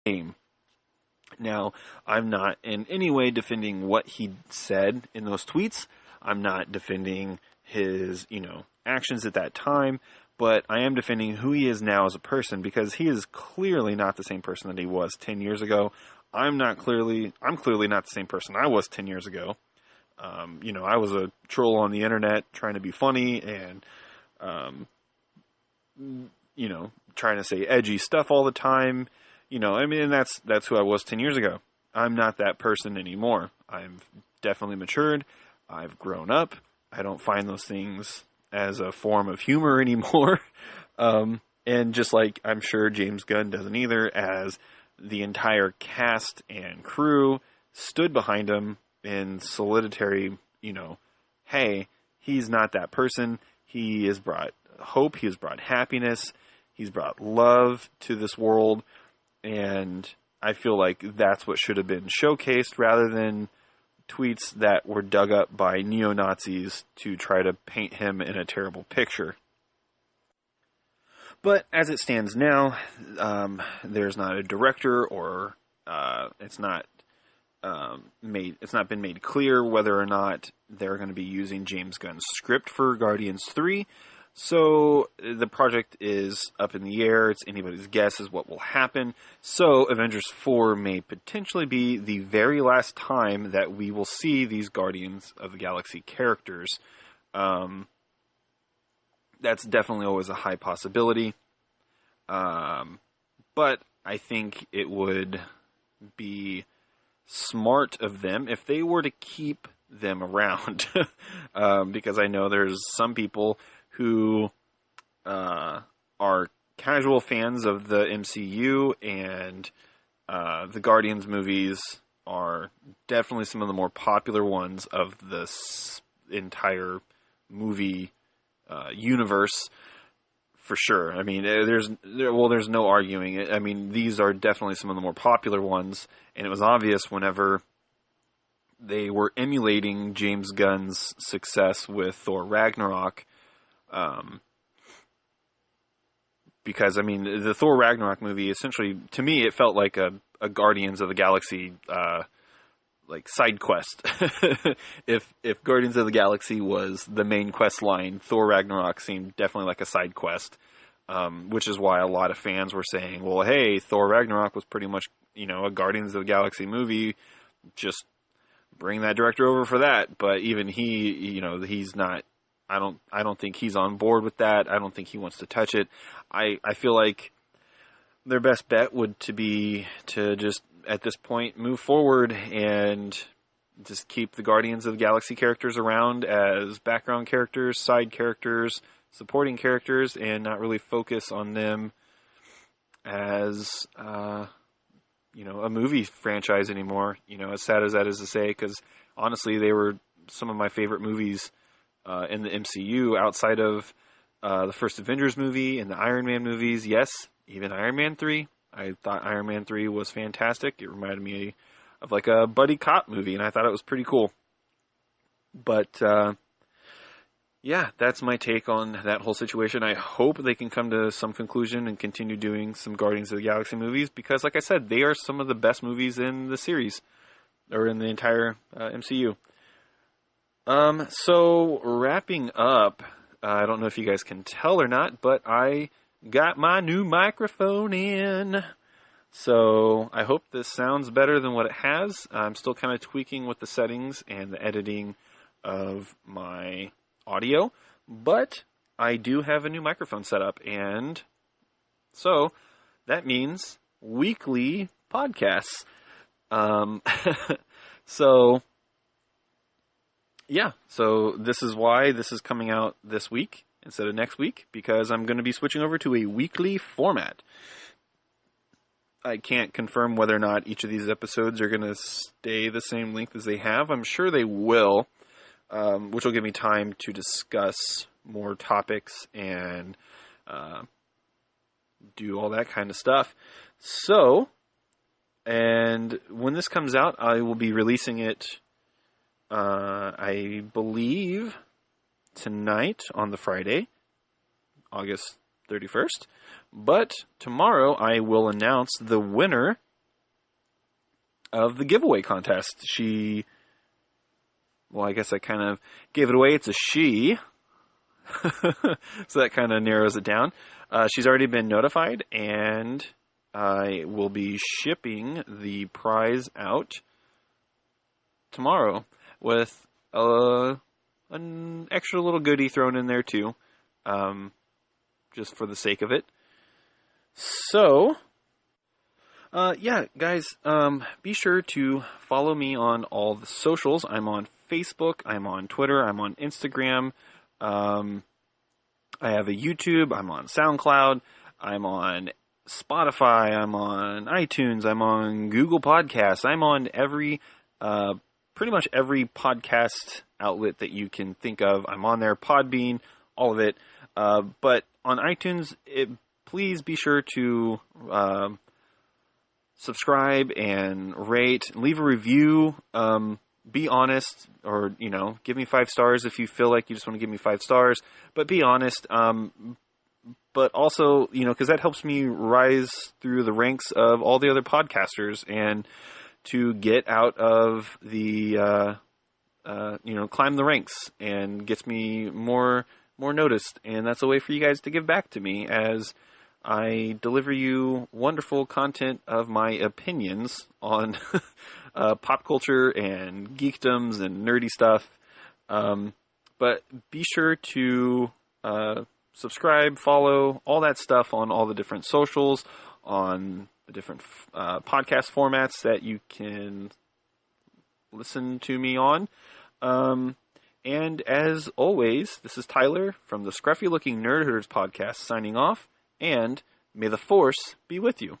game. Now, I'm not in any way defending what he said in those tweets. I'm not defending his, actions at that time, but I am defending who he is now as a person, because he is clearly not the same person that he was 10 years ago. I'm clearly not the same person I was 10 years ago. I was a troll on the internet trying to be funny and, trying to say edgy stuff all the time. That's who I was 10 years ago. I'm not that person anymore. I've definitely matured. I've grown up. I don't find those things as a form of humor anymore. And just like I'm sure James Gunn doesn't either, as the entire cast and crew stood behind him in solitary, hey, he's not that person. He has brought hope. He has brought happiness. He's brought love to this world. And I feel like that's what should have been showcased, rather than tweets that were dug up by neo-Nazis to try to paint him in a terrible picture. But as it stands now, there's not a director, or it's not been made clear whether or not they're going to be using James Gunn's script for Guardians 3. So the project is up in the air. It's anybody's guess as what will happen. So Avengers 4 may potentially be the very last time that we will see these Guardians of the Galaxy characters. That's definitely always a high possibility. But I think it would be smart of them if they were to keep them around. Because I know there's some people who are casual fans of the MCU, and the Guardians movies are definitely some of the more popular ones of this entire movie universe, for sure. I mean, there's no arguing it. I mean, these are definitely some of the more popular ones, and it was obvious whenever they were emulating James Gunn's success with Thor Ragnarok. Because, I mean, the Thor Ragnarok movie, essentially, to me, it felt like a Guardians of the Galaxy, side quest. If Guardians of the Galaxy was the main quest line, Thor Ragnarok seemed definitely like a side quest, which is why a lot of fans were saying, well, hey, Thor Ragnarok was pretty much, a Guardians of the Galaxy movie, just bring that director over for that. But even he, he's not, I don't think he's on board with that. I don't think he wants to touch it. I feel like their best bet would be to just, at this point, move forward and just keep the Guardians of the Galaxy characters around as background characters, side characters, supporting characters, and not really focus on them as, a movie franchise anymore. As sad as that is to say, because honestly, they were some of my favorite movies in the MCU, outside of the first Avengers movie and the Iron Man movies. Yes, even Iron Man 3. I thought Iron Man 3 was fantastic. It reminded me of like a buddy cop movie, and I thought it was pretty cool. But, yeah, that's my take on that whole situation. I hope they can come to some conclusion and continue doing some Guardians of the Galaxy movies, because, like I said, they are some of the best movies in the series, or in the entire MCU. So wrapping up, I don't know if you guys can tell or not, but I got my new microphone in. So I hope this sounds better than what it has. I'm still kind of tweaking with the settings and the editing of my audio, but I do have a new microphone set up, and so that means weekly podcasts. So yeah, so this is why this is coming out this week instead of next week, because I'm going to be switching over to a weekly format. I can't confirm whether or not each of these episodes are going to stay the same length as they have. I'm sure they will, which will give me time to discuss more topics and do all that kind of stuff. So, and when this comes out, I will be releasing it, I believe, tonight on the Friday, August 31st. But tomorrow I will announce the winner of the giveaway contest. Well, I guess I kind of gave it away. It's a she. So that kind of narrows it down. She's already been notified, and I will be shipping the prize out tomorrow with an extra little goodie thrown in there too, just for the sake of it. So, yeah, guys, be sure to follow me on all the socials. I'm on Facebook, I'm on Twitter, I'm on Instagram, I have a YouTube, I'm on SoundCloud, I'm on Spotify, I'm on iTunes, I'm on Google Podcasts, I'm on pretty much every podcast outlet that you can think of. I'm on there, Podbean, all of it. But on iTunes, please be sure to subscribe and rate, leave a review. Be honest, or, give me 5 stars if you feel like you just want to give me 5 stars, but be honest. But also, because that helps me rise through the ranks of all the other podcasters and to get out of the, climb the ranks, and gets me more noticed. And that's a way for you guys to give back to me as I deliver you wonderful content of my opinions on pop culture and geekdoms and nerdy stuff. But be sure to subscribe, follow, all that stuff on all the different socials, on the different podcast formats that you can listen to me on. And as always, this is Tyler from the Scruffy Looking Nerd Herders podcast signing off, and may the Force be with you.